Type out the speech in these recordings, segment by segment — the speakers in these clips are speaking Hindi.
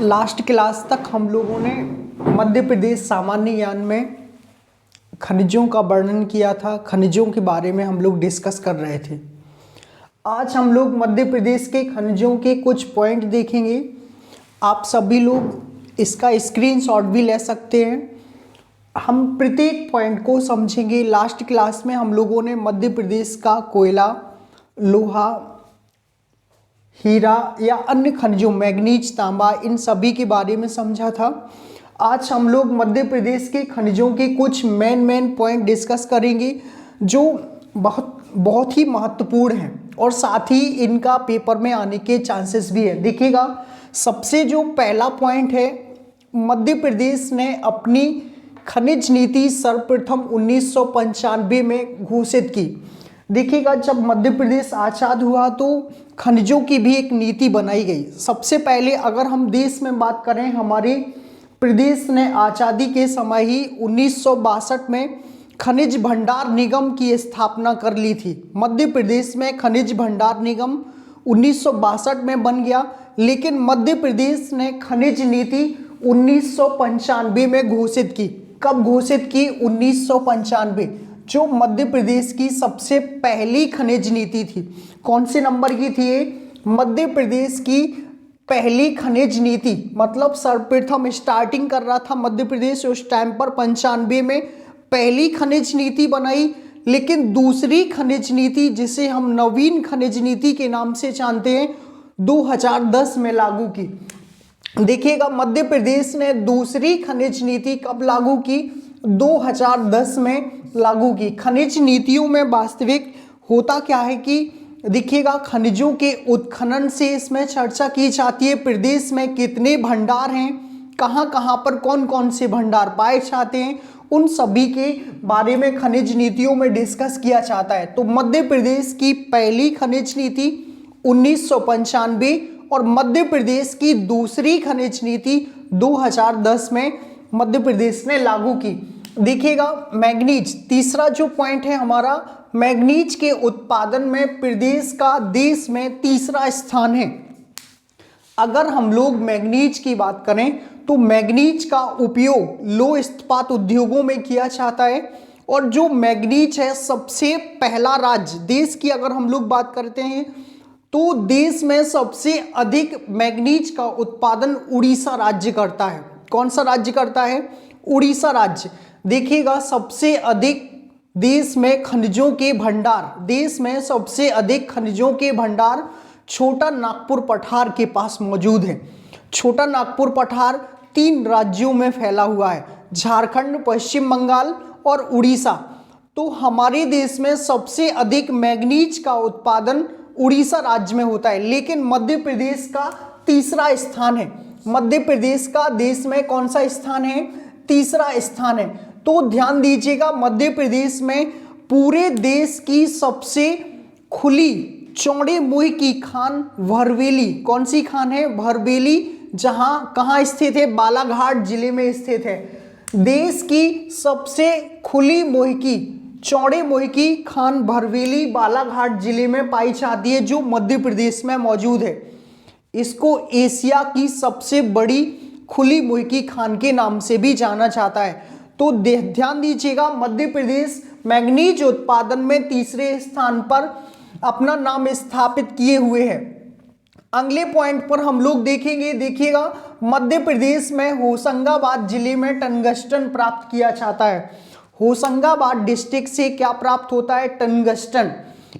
लास्ट क्लास तक हम लोगों ने मध्य प्रदेश सामान्य ज्ञान में खनिजों का वर्णन किया था। खनिजों के बारे में हम लोग डिस्कस कर रहे थे। आज हम लोग मध्य प्रदेश के खनिजों के कुछ पॉइंट देखेंगे। आप सभी लोग इसका स्क्रीनशॉट भी ले सकते हैं। हम प्रत्येक पॉइंट को समझेंगे। लास्ट क्लास में हम लोगों ने मध्य प्रदेश का कोयला, लोहा, हीरा या अन्य खनिजों, मैग्नीज, तांबा, इन सभी के बारे में समझा था। आज हम लोग मध्य प्रदेश के खनिजों के कुछ मेन पॉइंट डिस्कस करेंगे जो बहुत ही महत्वपूर्ण हैं और साथ ही इनका पेपर में आने के चांसेस भी है। देखिएगा, सबसे जो पहला पॉइंट है, मध्य प्रदेश ने अपनी खनिज नीति सर्वप्रथम 1995 में घोषित की। देखिएगा, जब मध्य प्रदेश आज़ाद हुआ तो खनिजों की भी एक नीति बनाई गई। सबसे पहले अगर हम देश में बात करें, हमारे प्रदेश ने आज़ादी के समय ही 1962 में खनिज भंडार निगम की स्थापना कर ली थी। मध्य प्रदेश में खनिज भंडार निगम 1962 में बन गया, लेकिन मध्य प्रदेश ने खनिज नीति 1995 में घोषित की। कब घोषित की? 1995, जो मध्य प्रदेश की सबसे पहली खनिज नीति थी। कौन से नंबर की थी ये? मध्य प्रदेश की पहली खनिज नीति, मतलब सर्वप्रथम स्टार्टिंग कर रहा था मध्य प्रदेश उस टाइम पर। 95 में पहली खनिज नीति बनाई, लेकिन दूसरी खनिज नीति, जिसे हम नवीन खनिज नीति के नाम से जानते हैं, 2010 में लागू की। देखिएगा, मध्य प्रदेश ने दूसरी खनिज नीति कब लागू की? 2010 में लागू की। खनिज नीतियों में वास्तविक होता क्या है कि देखिएगा, खनिजों के उत्खनन से इसमें चर्चा की जाती है। प्रदेश में कितने भंडार हैं, कहाँ कहाँ पर कौन कौन से भंडार पाए जाते हैं, उन सभी के बारे में खनिज नीतियों में डिस्कस किया जाता है। तो मध्य प्रदेश की पहली खनिज नीति 1995 और मध्य प्रदेश की दूसरी खनिज नीति 2010 में मध्य प्रदेश ने लागू की। देखिएगा, मैग्नीज, तीसरा जो पॉइंट है हमारा, मैग्नीज के उत्पादन में प्रदेश का देश में तीसरा स्थान है। अगर हम लोग मैग्नीज की बात करें तो मैग्नीज का उपयोग लौह इस्पात उद्योगों में किया जाता है। और जो मैग्नीज है, सबसे पहला राज्य देश की अगर हम लोग बात करते हैं तो देश में सबसे अधिक मैग्नीज का उत्पादन उड़ीसा राज्य करता है। कौन सा राज्य करता है? उड़ीसा राज्य। देखिएगा, सबसे अधिक देश में खनिजों के भंडार, देश में सबसे अधिक खनिजों के भंडार छोटा नागपुर पठार के पास मौजूद है। छोटा नागपुर पठार 3 राज्यों में फैला हुआ है, झारखंड, पश्चिम बंगाल और उड़ीसा। तो हमारे देश में सबसे अधिक मैग्नीज का उत्पादन उड़ीसा राज्य में होता है, लेकिन मध्य प्रदेश का तीसरा स्थान है। मध्य प्रदेश का देश में कौन सा स्थान है? तीसरा स्थान है। तो ध्यान दीजिएगा, मध्य प्रदेश में पूरे देश की सबसे खुली चौड़े मुंह की खान भरवेली। कौन सी खान है? भरवेली, जहां कहां स्थित है? बालाघाट जिले में स्थित है। देश की सबसे खुली मुंह की, चौड़े मुंह की खान भरवेली बालाघाट जिले में पाई जाती है, जो मध्य प्रदेश में मौजूद है। इसको एशिया की सबसे बड़ी खुली मुंह की खान के नाम से भी जाना जाता है। तो ध्यान दीजिएगा, मध्य प्रदेश मैग्नीज उत्पादन में तीसरे स्थान पर अपना नाम स्थापित किए हुए है। अगले पॉइंट पर हम लोग देखेंगे। देखिएगा, मध्य प्रदेश में होशंगाबाद जिले में टंगस्टन प्राप्त किया जाता है। होशंगाबाद डिस्ट्रिक्ट से क्या प्राप्त होता है? टंगस्टन।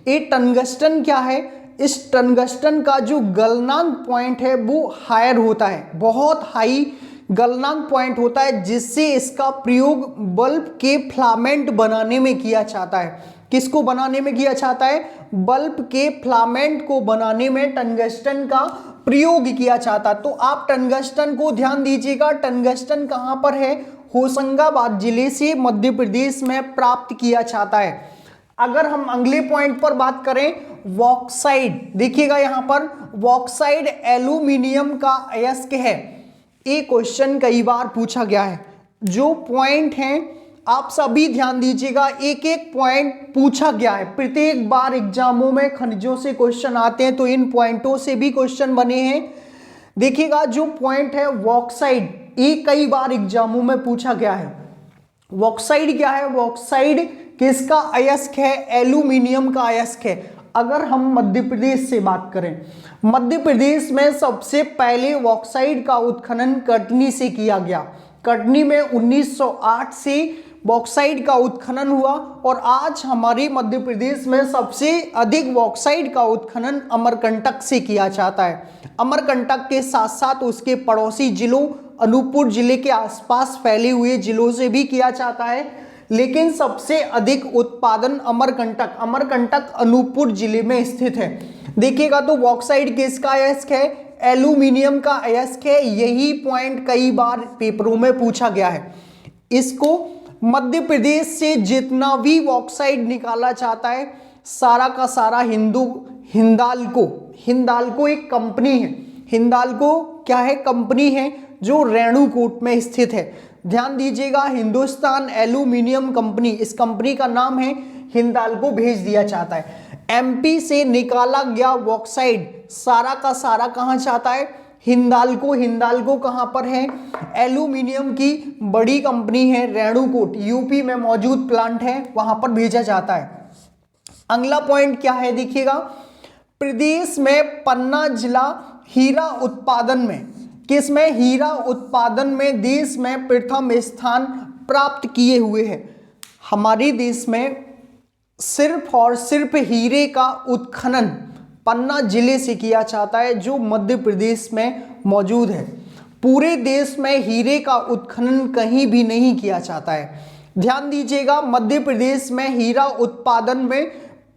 ये टंगस्टन क्या है? इस टंगस्टन का जो गलनांक पॉइंट है वो हायर होता है, बहुत हाई गलनांक पॉइंट होता है, जिससे इसका प्रयोग बल्ब के फिलामेंट बनाने में किया जाता है। किसको बनाने में किया जाता है? बल्ब के फिलामेंट को बनाने में टंगस्टन का प्रयोग किया जाता। तो आप टंगस्टन को ध्यान दीजिएगा, टंगस्टन कहां पर है? होशंगाबाद जिले से मध्य प्रदेश में प्राप्त किया जाता है। अगर हम अगले पॉइंट पर बात करें, बॉक्साइड, देखिएगा यहां पर बॉक्साइड एल्यूमिनियम का अयस्क है। ये क्वेश्चन कई बार पूछा गया है। जो पॉइंट हैं आप सभी ध्यान दीजिएगा, एक एक पॉइंट पूछा गया है। प्रत्येक बार एग्जामों में खनिजों से क्वेश्चन आते हैं, तो इन पॉइंटों से भी क्वेश्चन बने हैं। देखिएगा जो पॉइंट है वॉक्साइड, ये कई बार एग्जामों में पूछा गया है। वॉक्साइड क्या है? वॉक्साइड किसका अयस्क है? एल्यूमिनियम का अयस्क है। अगर हम मध्य प्रदेश से बात करें, मध्य प्रदेश में सबसे पहले बॉक्साइट का उत्खनन कटनी से किया गया। कटनी में 1908 से बॉक्साइट का उत्खनन हुआ और आज हमारे मध्य प्रदेश में सबसे अधिक बॉक्साइट का उत्खनन अमरकंटक से किया जाता है। अमरकंटक के साथ साथ उसके पड़ोसी जिलों अनूपपुर जिले के आसपास फैले हुए जिलों से भी किया जाता है, लेकिन सबसे अधिक उत्पादन अमरकंटक अनूपपुर जिले में स्थित है। देखिएगा तो बॉक्साइट किसका अयस्क है? एल्यूमिनियम का अयस्क है। यही पॉइंट कई बार पेपरों में पूछा गया है। इसको मध्य प्रदेश से जितना भी बॉक्साइट निकाला जाता है सारा का सारा हिंदाल्को एक कंपनी है। हिंदाल्को क्या है? कंपनी है जो रेणुकूट में स्थित है। ध्यान दीजिएगा, हिंदुस्तान एल्यूमिनियम कंपनी, इस कंपनी का नाम है, हिंदाल्को भेज दिया जाता है। एमपी से निकाला गया बॉक्साइट सारा का सारा कहाँ जाता है? हिंदाल्को। हिंदाल्को कहाँ पर है? एल्यूमिनियम की बड़ी कंपनी है, रेणुकूट यूपी में मौजूद प्लांट है, वहां पर भेजा जाता है। अगला पॉइंट क्या है? देखिएगा, प्रदेश में पन्ना जिला हीरा उत्पादन में, किसमें? हीरा उत्पादन में देश में प्रथम स्थान प्राप्त किए हुए है। हमारे देश में सिर्फ और सिर्फ हीरे का उत्खनन पन्ना जिले से किया जाता है, जो मध्य प्रदेश में मौजूद है। पूरे देश में हीरे का उत्खनन कहीं भी नहीं किया जाता है। ध्यान दीजिएगा, मध्य प्रदेश में हीरा उत्पादन में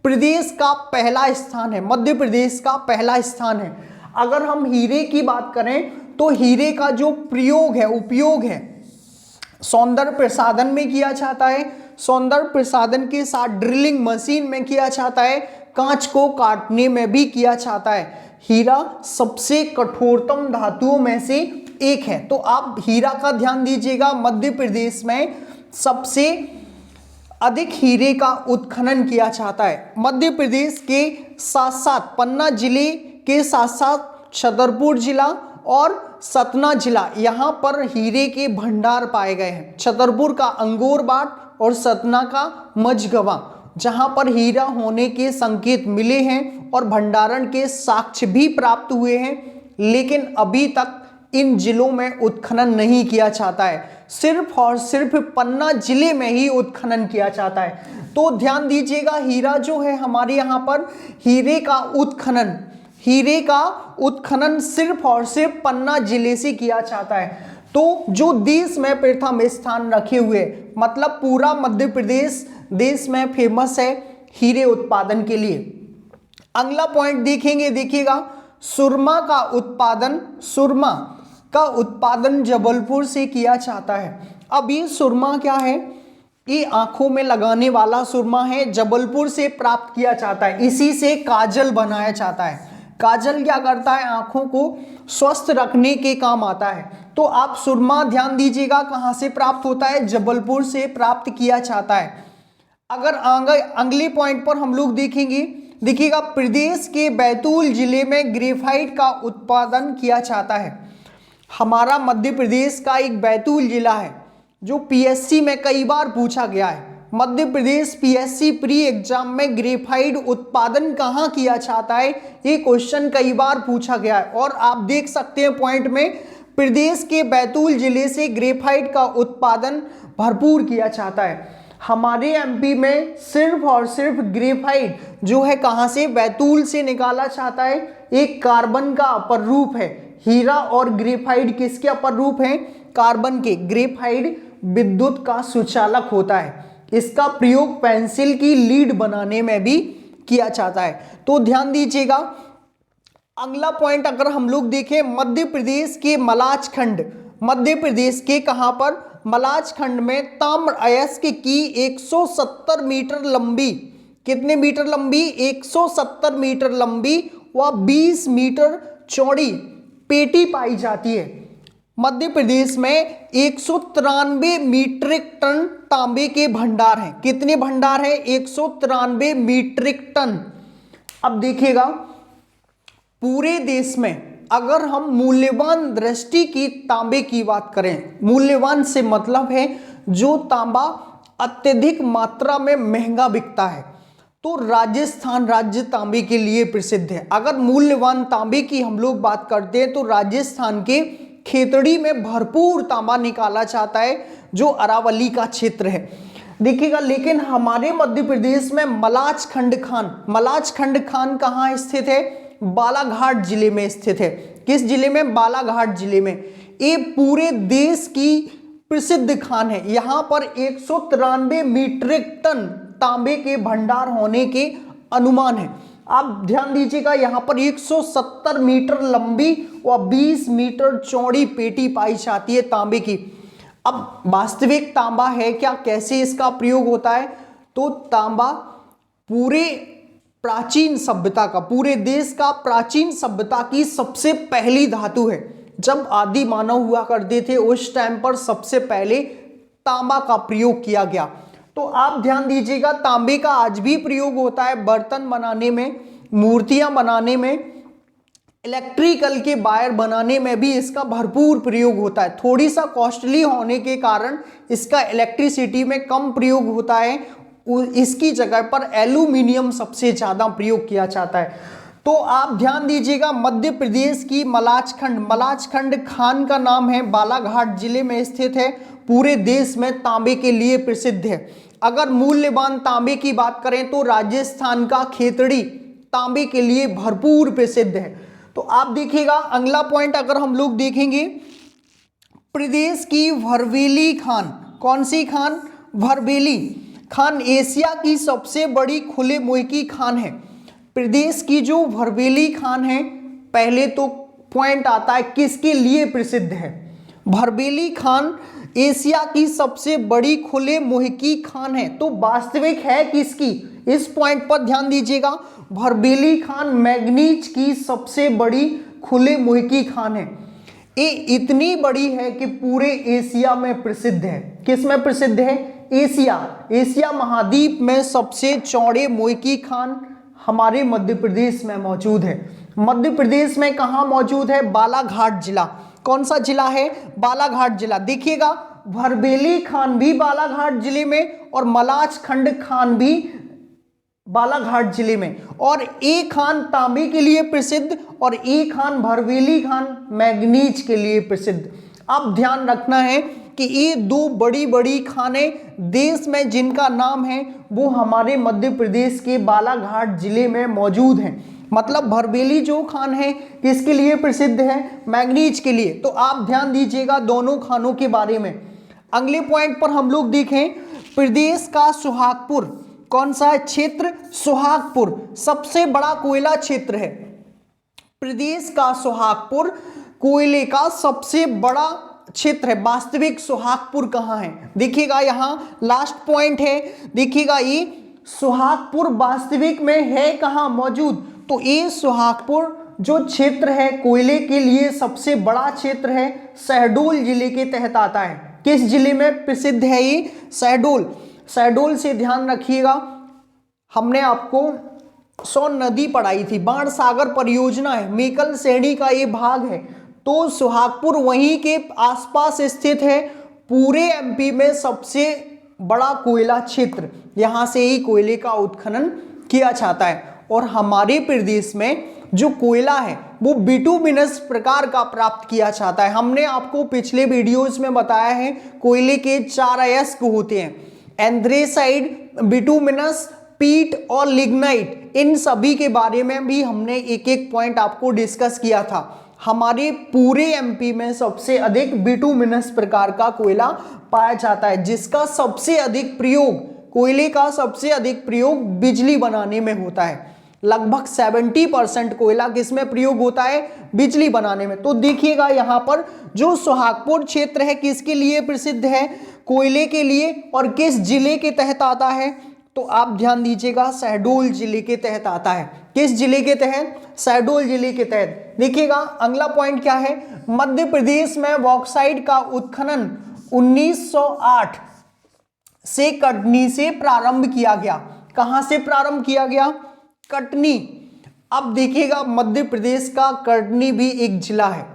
प्रदेश का पहला स्थान है, मध्य प्रदेश का पहला स्थान है। अगर हम हीरे की बात करें तो हीरे का जो प्रयोग है, उपयोग है, सौंदर्य प्रसाधन में किया जाता है। सौंदर्य प्रसाधन के साथ ड्रिलिंग मशीन में किया जाता है, कांच को काटने में भी किया जाता है। हीरा सबसे कठोरतम धातुओं में से एक है। तो आप हीरा का ध्यान दीजिएगा, मध्य प्रदेश में सबसे अधिक हीरे का उत्खनन किया जाता है। मध्य प्रदेश के साथ साथ पन्ना जिले के साथ साथ छतरपुर जिला और सतना जिला, यहाँ पर हीरे के भंडार पाए गए हैं। छतरपुर का अंगोरबाट और सतना का मझगवा, जहाँ पर हीरा होने के संकेत मिले हैं और भंडारण के साक्ष्य भी प्राप्त हुए हैं, लेकिन अभी तक इन जिलों में उत्खनन नहीं किया जाता है। सिर्फ और सिर्फ पन्ना जिले में ही उत्खनन किया जाता है। तो ध्यान दीजिएगा, हीरा जो है हमारे यहाँ पर हीरे का उत्खनन सिर्फ और सिर्फ पन्ना जिले से किया जाता है। तो जो देश में प्रथम स्थान रखे हुए, मतलब पूरा मध्य प्रदेश देश में फेमस है हीरे उत्पादन के लिए। अगला पॉइंट देखेंगे, देखिएगा, सुरमा का उत्पादन जबलपुर से किया जाता है। अब ये सुरमा क्या है? ये आंखों में लगाने वाला सुरमा है, जबलपुर से प्राप्त किया जाता है। इसी से काजल बनाया जाता है। काजल क्या करता है? आंखों को स्वस्थ रखने के काम आता है। तो आप सुरमा ध्यान दीजिएगा कहाँ से प्राप्त होता है? जबलपुर से प्राप्त किया जाता है। अगर अगले पॉइंट पर हम लोग देखेंगे, देखिएगा, प्रदेश के बैतूल जिले में ग्रेफाइट का उत्पादन किया जाता है। हमारा मध्य प्रदेश का एक बैतूल जिला है जो पीएससी में कई बार पूछा गया है। Madhya Pradesh PSC pre exam में ग्रेफाइट उत्पादन कहाँ किया जाता है, ये क्वेश्चन कई बार पूछा गया है। और आप देख सकते हैं पॉइंट में, प्रदेश के बैतूल जिले से ग्रेफाइट का उत्पादन भरपूर किया जाता है। हमारे एमपी में सिर्फ और सिर्फ ग्रेफाइट जो है कहाँ से? बैतूल से निकाला जाता है। एक कार्बन का अपर रूप है। हीरा और ग्रेफाइट किसके अपर रूप हैं? कार्बन के। ग्रेफाइट विद्युत का सुचालक होता है। इसका प्रयोग पेंसिल की लीड बनाने में भी किया जाता है। तो ध्यान दीजिएगा, अगला पॉइंट अगर हम लोग देखें, मध्य प्रदेश के मलाजखंड, मध्य प्रदेश के कहां पर? मलाजखंड में ताम्र अयस्क की 170 मीटर लंबी, कितने मीटर लंबी? 170 मीटर लंबी व 20 मीटर चौड़ी पेटी पाई जाती है। मध्य प्रदेश में 193 मीट्रिक टन तांबे के भंडार हैं। कितने भंडार हैं? 193 मीट्रिक टन। अब देखिएगा, पूरे देश में अगर हम मूल्यवान दृष्टि की तांबे की बात करें, मूल्यवान से मतलब है जो तांबा अत्यधिक मात्रा में महंगा बिकता है, तो राजस्थान राज्य तांबे के लिए प्रसिद्ध है। अगर मूल्यवान तांबे की हम लोग बात करते हैं तो राजस्थान के खेतड़ी में भरपूर तांबा निकाला जाता है, जो अरावली का क्षेत्र है। देखिएगा, लेकिन हमारे मध्य प्रदेश में मलाच खंड खान कहाँ स्थित है? बालाघाट जिले में स्थित है। किस जिले में? बालाघाट जिले में। ये पूरे देश की प्रसिद्ध खान है। यहाँ पर 193 मीट्रिक टन तांबे के भंडार होने के अनुमान है। आप ध्यान दीजिएगा, यहाँ पर 170 मीटर लंबी और 20 मीटर चौड़ी पेटी पाई जाती है तांबे की। अब वास्तविक तांबा है क्या, कैसे इसका प्रयोग होता है? तो तांबा पूरे प्राचीन सभ्यता का, पूरे देश का प्राचीन सभ्यता की सबसे पहली धातु है। जब आदि मानव हुआ करते थे उस टाइम पर सबसे पहले तांबा का प्रयोग किया गया। तो आप ध्यान दीजिएगा, तांबे का आज भी प्रयोग होता है बर्तन बनाने में, मूर्तियां बनाने में, इलेक्ट्रिकल के वायर बनाने में भी इसका भरपूर प्रयोग होता है। थोड़ी सा कॉस्टली होने के कारण इसका इलेक्ट्रिसिटी में कम प्रयोग होता है, इसकी जगह पर एल्यूमिनियम सबसे ज़्यादा प्रयोग किया जाता है। तो आप ध्यान दीजिएगा, मध्य प्रदेश की मलाचखंड खान का नाम है, बालाघाट जिले में स्थित है, पूरे देश में तांबे के लिए प्रसिद्ध है। अगर मूल्यवान तांबे की बात करें तो राजस्थान का खेतड़ी तांबे के लिए भरपूर प्रसिद्ध है। तो आप देखिएगा, अगला पॉइंट अगर हम लोग देखेंगे, प्रदेश की भरवेली खान, कौन सी खान? भरवेली खान एशिया की सबसे बड़ी खुले मुंह की खान है। प्रदेश की जो भरवेली खान है, पहले तो पॉइंट आता है किसके लिए प्रसिद्ध है? भरवेली खान एशिया की सबसे बड़ी खुले मुंह की खान है। तो वास्तविक है किसकी? इस पॉइंट पर ध्यान दीजिएगा, भरवेली खान मैंगनीज की सबसे बड़ी खुले मुंह की खान है। ये इतनी बड़ी है कि पूरे एशिया में प्रसिद्ध है। किस में प्रसिद्ध है? एशिया महाद्वीप में सबसे चौड़े मुंह की खान हमारे मध्य प्रदेश में मौजूद है। मध्य प्रदेश में कहाँ मौजूद है? बालाघाट जिला। कौन सा जिला है? बालाघाट जिला। देखिएगा, भरवेली खान भी बालाघाट जिले में और मलाचखंड खान भी बालाघाट जिले में, और एक खान तांबे के लिए प्रसिद्ध और एक खान भरवेली खान मैंगनीज के लिए प्रसिद्ध। अब ध्यान रखना है कि ये दो बड़ी बड़ी खानें देश में जिनका नाम है वो हमारे मध्य प्रदेश के बालाघाट जिले में मौजूद हैं। मतलब भरवेली जो खान है किसके लिए प्रसिद्ध है? मैंगनीज के लिए। तो आप ध्यान दीजिएगा दोनों खानों के बारे में। अगले पॉइंट पर हम लोग देखें, प्रदेश का सुहागपुर, कौन सा क्षेत्र? सुहागपुर सबसे बड़ा कोयला क्षेत्र है। प्रदेश का सुहागपुर कोयले का सबसे बड़ा क्षेत्र है। वास्तविक सुहागपुर कहाँ है? देखिएगा, यहाँ लास्ट पॉइंट है। देखिएगा, ये सुहागपुर वास्तविक में है कहाँ मौजूद? तो ये सुहागपुर जो क्षेत्र है कोयले के लिए सबसे बड़ा क्षेत्र है, शहडोल जिले के तहत आता है। किस जिले में प्रसिद्ध है ये? शहडोल। शहडोल से ध्यान रखिएगा, हमने आपको सोन नदी पढ़ाई थी, बाण सागर परियोजना है, मेकल श्रेणी का ये भाग है। तो सुहागपुर वहीं के आसपास स्थित है। पूरे एमपी में सबसे बड़ा कोयला क्षेत्र, यहाँ से ही कोयले का उत्खनन किया जाता है। और हमारे प्रदेश में जो कोयला है वो बिटुमिनस प्रकार का प्राप्त किया जाता है। हमने आपको पिछले वीडियोस में बताया है कोयले के 4 अयस्क होते हैं, एंथ्रेसाइड, बिटुमिनस, पीट और लिग्नाइट। इन सभी के बारे में भी हमने एक एक पॉइंट आपको डिस्कस किया था। हमारे पूरे एमपी में सबसे अधिक बिटुमिनस प्रकार का कोयला पाया जाता है, जिसका सबसे अधिक प्रयोग, कोयले का सबसे अधिक प्रयोग बिजली बनाने में होता है। लगभग 70% कोयला किसमें प्रयोग होता है? बिजली बनाने में। तो देखिएगा, यहाँ पर जो सुहागपुर क्षेत्र है किसके लिए प्रसिद्ध है? कोयले के लिए। और किस जिले के तहत आता है? तो आप ध्यान दीजिएगा, शहडोल जिले के तहत आता है। किस जिले के तहत? शहडोल जिले के तहत। देखिएगा, अगला पॉइंट क्या है? मध्य प्रदेश में बॉक्साइट का उत्खनन 1908 से कटनी से प्रारंभ किया गया। कहां से प्रारंभ किया गया? कटनी। अब देखिएगा मध्य प्रदेश का कटनी भी एक जिला है।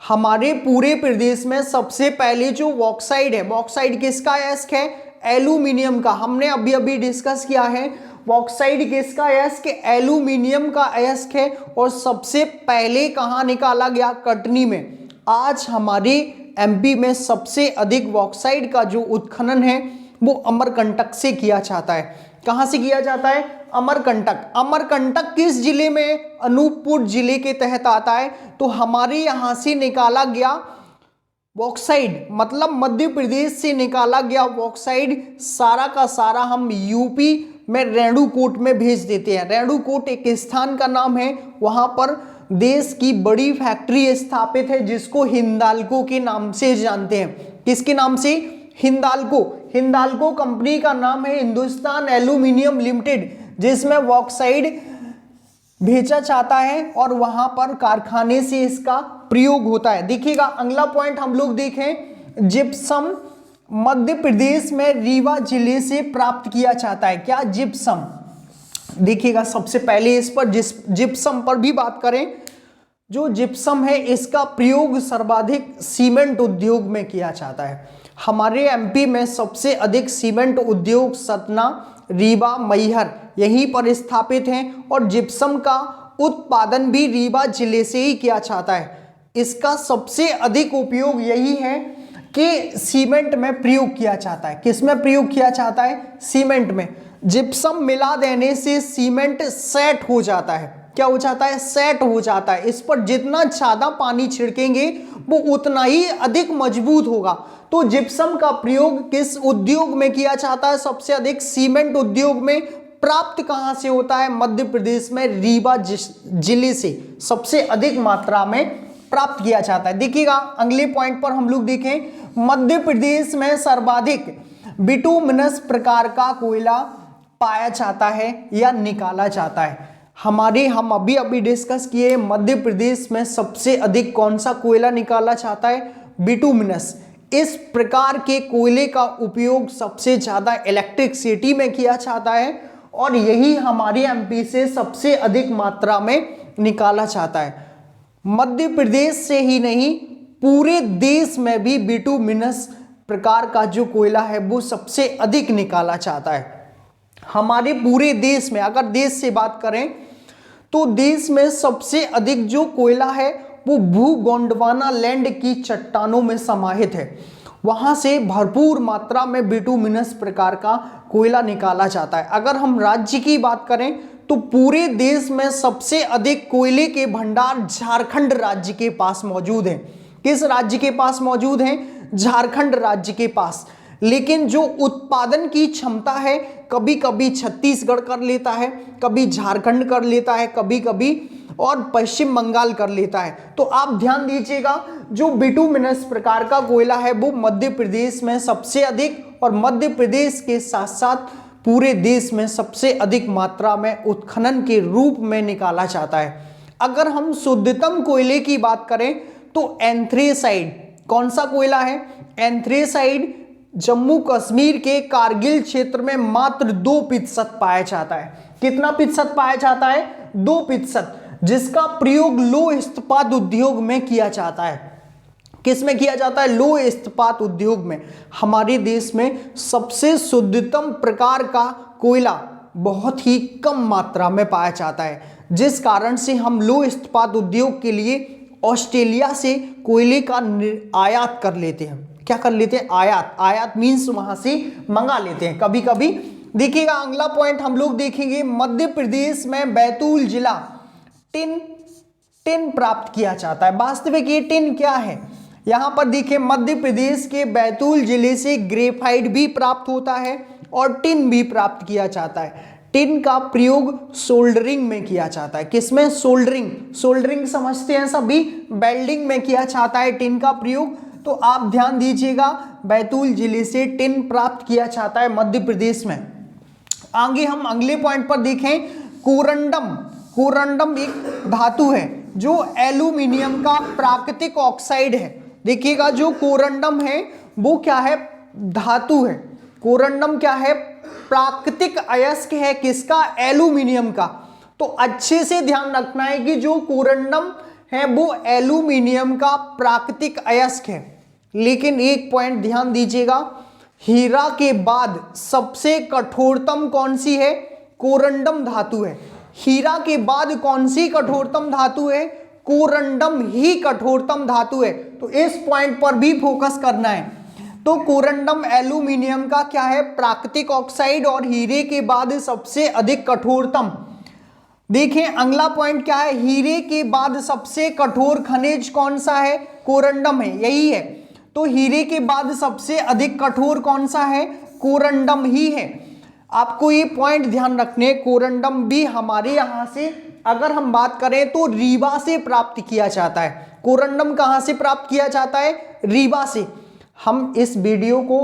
हमारे पूरे प्रदेश में सबसे पहले जो बॉक्साइड है, बॉक्साइड किसका अयस्क है? एल्यूमिनियम का। हमने अभी अभी डिस्कस किया है बॉक्साइड किसका अयस्क? एल्यूमिनियम का अयस्क है। और सबसे पहले कहाँ निकाला गया? कटनी में। आज हमारे एमपी में सबसे अधिक बॉक्साइड का जो उत्खनन है वो अमरकंटक से किया जाता है। कहाँ से किया जाता है? अमरकंटक। अमरकंटक किस जिले में? अनूपपुर जिले के तहत आता है। तो हमारे यहाँ से निकाला गया बॉक्साइड, मतलब मध्य प्रदेश से निकाला गया बॉक्साइड सारा का सारा हम यूपी में रेणुकूट में भेज देते हैं। रेणुकूट एक स्थान का नाम है, वहां पर देश की बड़ी फैक्ट्री स्थापित है जिसको हिंदाल्को के नाम से जानते हैं। किसके नाम से? हिंदाल्को। हिंदाल्को कंपनी का नाम है हिंदुस्तान एल्यूमिनियम लिमिटेड, जिसमें बॉक्साइड भेजा जाता है और वहां पर कारखाने से इसका प्रयोग होता है। देखिएगा अगला पॉइंट हम लोग देखें, जिप्सम मध्य प्रदेश में रीवा जिले से प्राप्त किया जाता है। क्या? जिप्सम। देखिएगा सबसे पहले इस पर जिप्सम पर भी बात करें। जो जिप्सम है इसका प्रयोग सर्वाधिक सीमेंट उद्योग में किया जाता है। हमारे एमपी में सबसे अधिक सीमेंट उद्योग सतना, रीवा, मैहर यहीं पर स्थापित हैं और जिप्सम का उत्पादन भी रीवा जिले से ही किया जाता है। इसका सबसे अधिक उपयोग यही है कि सीमेंट में प्रयोग किया जाता है। किसमें प्रयोग किया जाता है? सीमेंट में। जिप्सम मिला देने से सीमेंट सेट हो जाता है। क्या हो जाता है? सेट हो जाता है। इस पर जितना ज्यादा पानी छिड़केंगे वो उतना ही अधिक मजबूत होगा। तो जिप्सम का प्रयोग किस उद्योग में किया जाता है? सबसे अधिक सीमेंट उद्योग में। प्राप्त कहां से होता है? मध्य प्रदेश में रीवा जिले से सबसे अधिक मात्रा में प्राप्त किया जाता है। देखिएगा अगले पॉइंट पर हम लोग देखें, मध्य प्रदेश में सर्वाधिक बिटुमिनस प्रकार का कोयला पाया जाता है या निकाला जाता है। हम अभी अभी डिस्कस किए मध्य प्रदेश में सबसे अधिक कौन सा कोयला निकाला जाता है? बिटुमिनस। इस प्रकार के कोयले का उपयोग सबसे ज्यादा इलेक्ट्रिसिटी में किया जाता है और यही हमारे एमपी से सबसे अधिक मात्रा में निकाला जाता है। मध्य प्रदेश से ही नहीं पूरे देश में भी बिटुमिनस प्रकार का जो कोयला है वो सबसे अधिक निकाला जाता है। हमारे पूरे देश में अगर देश से बात करें तो देश में सबसे अधिक जो कोयला है वो भू गोंडवाना लैंड की चट्टानों में समाहित है। वहां से भरपूर मात्रा में बिटुमिनस प्रकार का कोयला निकाला जाता है। अगर हम राज्य की बात करें तो पूरे देश में सबसे अधिक कोयले के भंडार झारखंड राज्य के पास मौजूद हैं। किस राज्य के पास मौजूद हैं? झारखंड राज्य के पास। लेकिन जो उत्पादन की क्षमता है कभी कभी छत्तीसगढ़ कर लेता है, कभी झारखंड कर लेता है, कभी कभी और पश्चिम बंगाल कर लेता है। तो आप ध्यान दीजिएगा जो बिटुमिनस प्रकार का कोयला है वो मध्य प्रदेश में सबसे अधिक और मध्य प्रदेश के साथ साथ पूरे देश में सबसे अधिक मात्रा में उत्खनन के रूप में निकाला जाता है। अगर हम शुद्धतम कोयले की बात करें तो एंथ्रेसाइड, कौन सा कोयला है? एंथ्रेसाइड जम्मू कश्मीर के कारगिल क्षेत्र में मात्र 2% पाया जाता है। कितना प्रतिशत पाया जाता है? 2%, जिसका प्रयोग लौह इस्पात उद्योग में किया जाता है। किस में किया जाता है? लौह इस्पात उद्योग में। हमारे देश में सबसे शुद्धतम प्रकार का कोयला बहुत ही कम मात्रा में पाया जाता है, जिस कारण से हम लौह इस्पात उद्योग के लिए ऑस्ट्रेलिया से कोयले का आयात कर लेते हैं। क्या कर लेते हैं? आयात मीन्स वहां से मंगा लेते हैं कभी कभी। देखिएगा अगला पॉइंट हम लोग देखेंगे, मध्य प्रदेश में बैतूल जिला टिन प्राप्त किया जाता है। वास्तविक ये टिन क्या है? यहां पर देखिए मध्य प्रदेश के बैतूल जिले से ग्रेफाइट भी प्राप्त होता है और टिन भी प्राप्त किया जाता है। टिन का प्रयोग सोल्डरिंग में किया जाता है। किसमें? सोल्डरिंग समझते हैं सभी, वेल्डिंग में किया जाता है टिन का प्रयोग। तो आप ध्यान दीजिएगा बैतूल जिले से टिन प्राप्त किया जाता है मध्य प्रदेश में। आगे हम अगले पॉइंट पर देखें, कोरंडम एक धातु है जो एल्यूमिनियम का प्राकृतिक ऑक्साइड है। देखिएगा जो कोरंडम है वो क्या है? धातु है। कोरंडम क्या है? प्राकृतिक अयस्क है। किसका? एल्यूमिनियम का। तो अच्छे से ध्यान रखना है कि जो कोरंडम है वो एल्यूमिनियम का प्राकृतिक अयस्क है। लेकिन एक पॉइंट ध्यान दीजिएगा, हीरा के बाद सबसे कठोरतम कौन सी है? कोरंडम धातु है। हीरा के बाद कौन सी कठोरतम धातु है? कोरंडम ही कठोरतम धातु है। तो इस पॉइंट पर भी फोकस करना है। तो कोरंडम एल्यूमिनियम का क्या है? प्राकृतिक ऑक्साइड और हीरे के बाद सबसे अधिक कठोरतम। देखें अगला पॉइंट क्या है, हीरे के बाद सबसे कठोर खनिज कौन सा है? कोरंडम है, यही है। तो हीरे के बाद सबसे अधिक कठोर कौन सा है? कोरंडम ही है। आपको ये पॉइंट ध्यान रखने, कोरंडम भी हमारे यहाँ से अगर हम बात करें तो रीवा से प्राप्त किया जाता है। कोरंडम कहाँ से प्राप्त किया जाता है? रीवा से। हम इस वीडियो को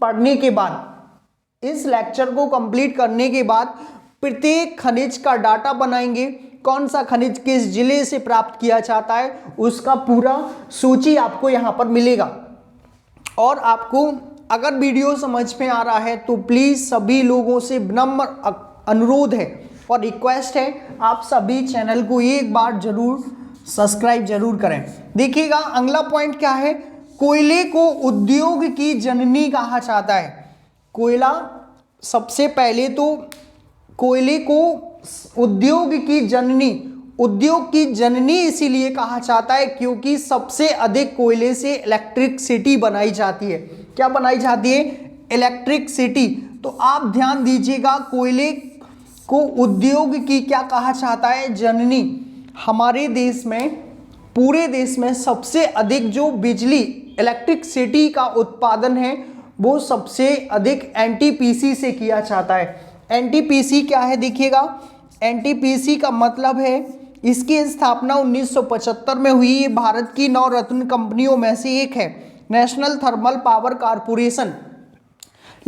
पढ़ने के बाद, इस लेक्चर को कंप्लीट करने के बाद प्रत्येक खनिज का डाटा बनाएंगे, कौन सा खनिज किस जिले से प्राप्त किया जाता है, उसका पूरा सूची आपको यहाँ पर मिलेगा। और आपको अगर वीडियो समझ में आ रहा है तो प्लीज़ सभी लोगों से विनम्र अनुरोध है और रिक्वेस्ट है, आप सभी चैनल को एक बार जरूर सब्सक्राइब जरूर करें। देखिएगा अगला पॉइंट क्या है, कोयले को उद्योग की जननी कहा जाता है। कोयला, सबसे पहले तो कोयले को उद्योग की जननी, उद्योग की जननी इसीलिए कहा जाता है क्योंकि सबसे अधिक कोयले से इलेक्ट्रिसिटी बनाई जाती है। क्या बनाई जाती है? इलेक्ट्रिसिटी। तो आप ध्यान दीजिएगा, कोयले को उद्योग की क्या कहा जाता है? जननी। हमारे देश में, पूरे देश में सबसे अधिक जो बिजली इलेक्ट्रिसिटी का उत्पादन है वो सबसे अधिक एनटीपीसी से किया जाता है। एनटीपीसी क्या है? देखिएगा, एनटीपीसी का मतलब है, इसकी स्थापना 1975 में हुई। ये भारत की 9 रत्न कंपनियों में से एक है, नेशनल थर्मल पावर कॉरपोरेशन।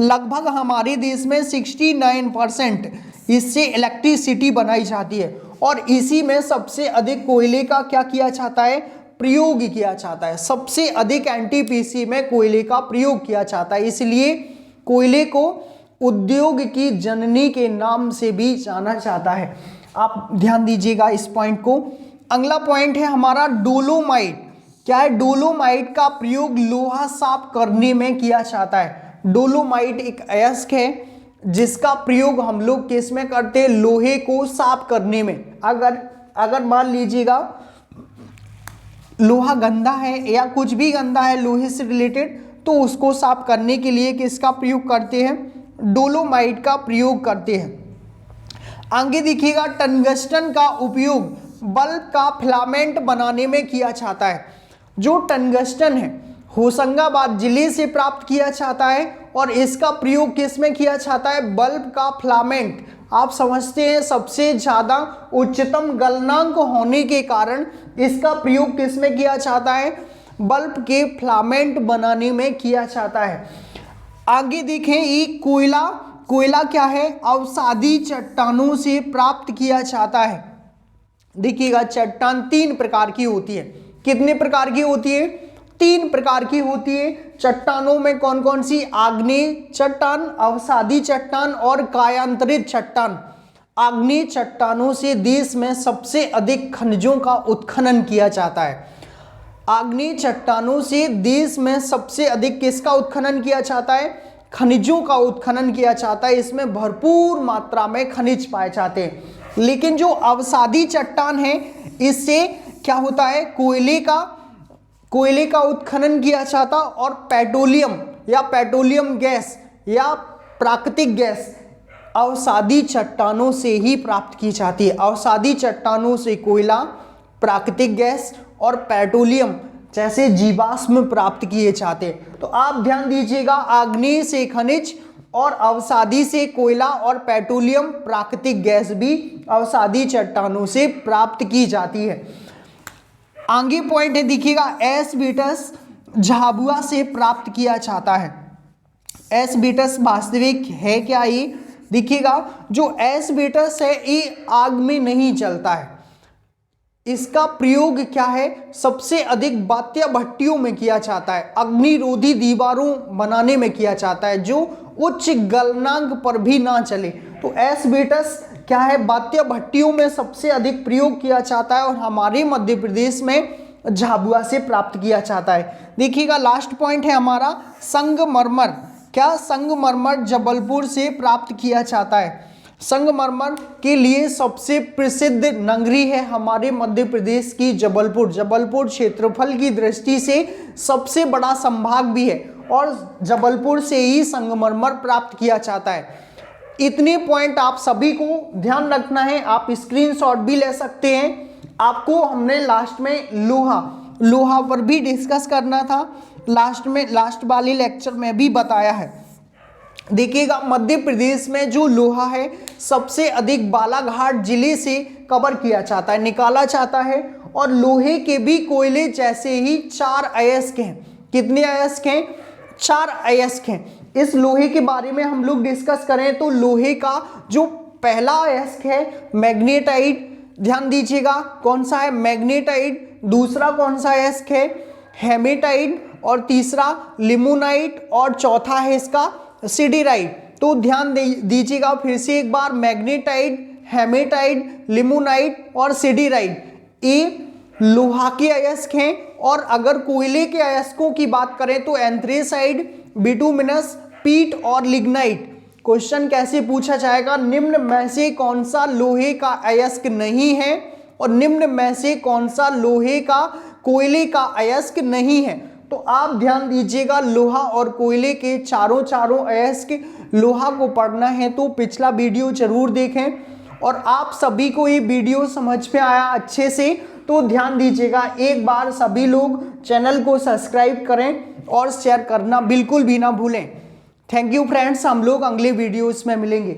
लगभग हमारे देश में 69% इससे इलेक्ट्रिसिटी बनाई जाती है और इसी में सबसे अधिक कोयले का क्या किया जाता है? प्रयोग किया जाता है। सबसे अधिक एनटीपीसी में कोयले का प्रयोग किया जाता है, इसलिए कोयले को उद्योग की जननी के नाम से भी जाना जाता है। आप ध्यान दीजिएगा इस पॉइंट को। अगला पॉइंट है हमारा डोलोमाइट। क्या है? डोलोमाइट का प्रयोग लोहा साफ करने में किया जाता है। डोलोमाइट एक अयस्क है जिसका प्रयोग हम लोग किस में करते हैं? लोहे को साफ करने में। अगर मान लीजिएगा लोहा गंदा है या कुछ भी गंदा है लोहे से रिलेटेड, तो उसको साफ करने के लिए किसका प्रयोग करते हैं? डोलोमाइट का प्रयोग करते हैं। आगे देखिएगा, टंगस्टन का उपयोग बल्ब का फिलामेंट बनाने में किया जाता है। जो टंगस्टन है होशंगाबाद जिले से प्राप्त किया जाता है और इसका प्रयोग किस में किया जाता है? बल्ब का फिलामेंट। आप समझते हैं सबसे ज़्यादा उच्चतम गलनांक होने के कारण इसका प्रयोग किस में किया जाता है? बल्ब के फिलामेंट बनाने में किया जाता है। आगे देखें, एक कोयला क्या है? अवसादी चट्टानों से प्राप्त किया जाता है। देखिएगा चट्टान 3 प्रकार की होती है। कितने प्रकार की होती है? 3 प्रकार की होती है। चट्टानों में कौन कौन सी? आग्नेय चट्टान, अवसादी चट्टान और कायांतरित चट्टान। आग्नेय चट्टानों से देश में सबसे अधिक खनिजों का उत्खनन किया जाता है। आग्नेय चट्टानों से देश में सबसे अधिक किसका उत्खनन किया जाता है? खनिजों का उत्खनन किया जाता है। इसमें भरपूर मात्रा में खनिज पाए जाते हैं। लेकिन जो अवसादी चट्टान है इससे क्या होता है? कोयले का उत्खनन किया जाता और पेट्रोलियम गैस या प्राकृतिक गैस अवसादी चट्टानों से ही प्राप्त की जाती है। अवसादी चट्टानों से कोयला, प्राकृतिक गैस और पेट्रोलियम जैसे जीवाश्म प्राप्त किए जाते हैं। तो आप ध्यान दीजिएगा, आग्नेय से खनिज और अवसादी से कोयला और पेट्रोलियम, प्राकृतिक गैस भी अवसादी चट्टानों से प्राप्त की जाती है। आगे पॉइंट है देखिएगा, एस्बेस्टस झाबुआ से प्राप्त किया जाता है। एस्बेस्टस वास्तविक है क्या? ये देखिएगा, जो एस्बेस्टस है ये आग में नहीं जलता है। इसका प्रयोग क्या है? सबसे अधिक बात्या भट्टियों में किया जाता है, अग्निरोधी दीवारों बनाने में किया जाता है जो उच्च गलनांक पर भी ना चले। तो एस्बेस्टस क्या है, बात्य भट्टियों में सबसे अधिक प्रयोग किया जाता है और हमारे मध्य प्रदेश में झाबुआ से प्राप्त किया जाता है। देखिएगा लास्ट पॉइंट है हमारा संगमरमर। क्या, संगमरमर जबलपुर से प्राप्त किया जाता है। संगमरमर के लिए सबसे प्रसिद्ध नगरी है हमारे मध्य प्रदेश की जबलपुर। जबलपुर क्षेत्रफल की दृष्टि से सबसे बड़ा संभाग भी है और जबलपुर से ही संगमरमर प्राप्त किया जाता है। इतने पॉइंट आप सभी को ध्यान रखना है, आप स्क्रीनशॉट भी ले सकते हैं। आपको हमने लास्ट में लोहा पर भी डिस्कस करना था, लास्ट वाले लेक्चर में भी बताया है। देखिएगा मध्य प्रदेश में जो लोहा है सबसे अधिक बालाघाट जिले से कवर किया जाता है, निकाला जाता है। और लोहे के भी कोयले जैसे ही 4 अयस्क हैं। कितने अयस्क हैं? 4 अयस्क हैं। इस लोहे के बारे में हम लोग डिस्कस करें तो लोहे का जो पहला अयस्क है मैग्नेटाइट, ध्यान दीजिएगा कौन सा है, मैग्नेटाइट। दूसरा कौन सा अयस्क है, हेमेटाइट। और तीसरा लिमोनाइट और चौथा है इसका सिडेराइट। तो ध्यान दीजिएगा फिर से एक बार, मैग्नेटाइट, हेमेटाइट, लिमोनाइट और सिडेराइट ये लोहा के अयस्क हैं। और अगर कोयले के अयस्कों की बात करें तो एंथ्रेसाइट, बिटुमिनस, पीट और लिग्नाइट। क्वेश्चन कैसे पूछा जाएगा, निम्न में से कौन सा लोहे का अयस्क नहीं है और निम्न में से कौन सा लोहे का कोयले का अयस्क नहीं है। तो आप ध्यान दीजिएगा लोहा और कोयले के चारों अयस्क लोहा को पढ़ना है तो पिछला वीडियो जरूर देखें। और आप सभी को ये वीडियो समझ में आया अच्छे से तो ध्यान दीजिएगा एक बार सभी लोग चैनल को सब्सक्राइब करें और शेयर करना बिल्कुल भी ना भूलें। थैंक यू फ्रेंड्स, हम लोग अगले वीडियोस में मिलेंगे।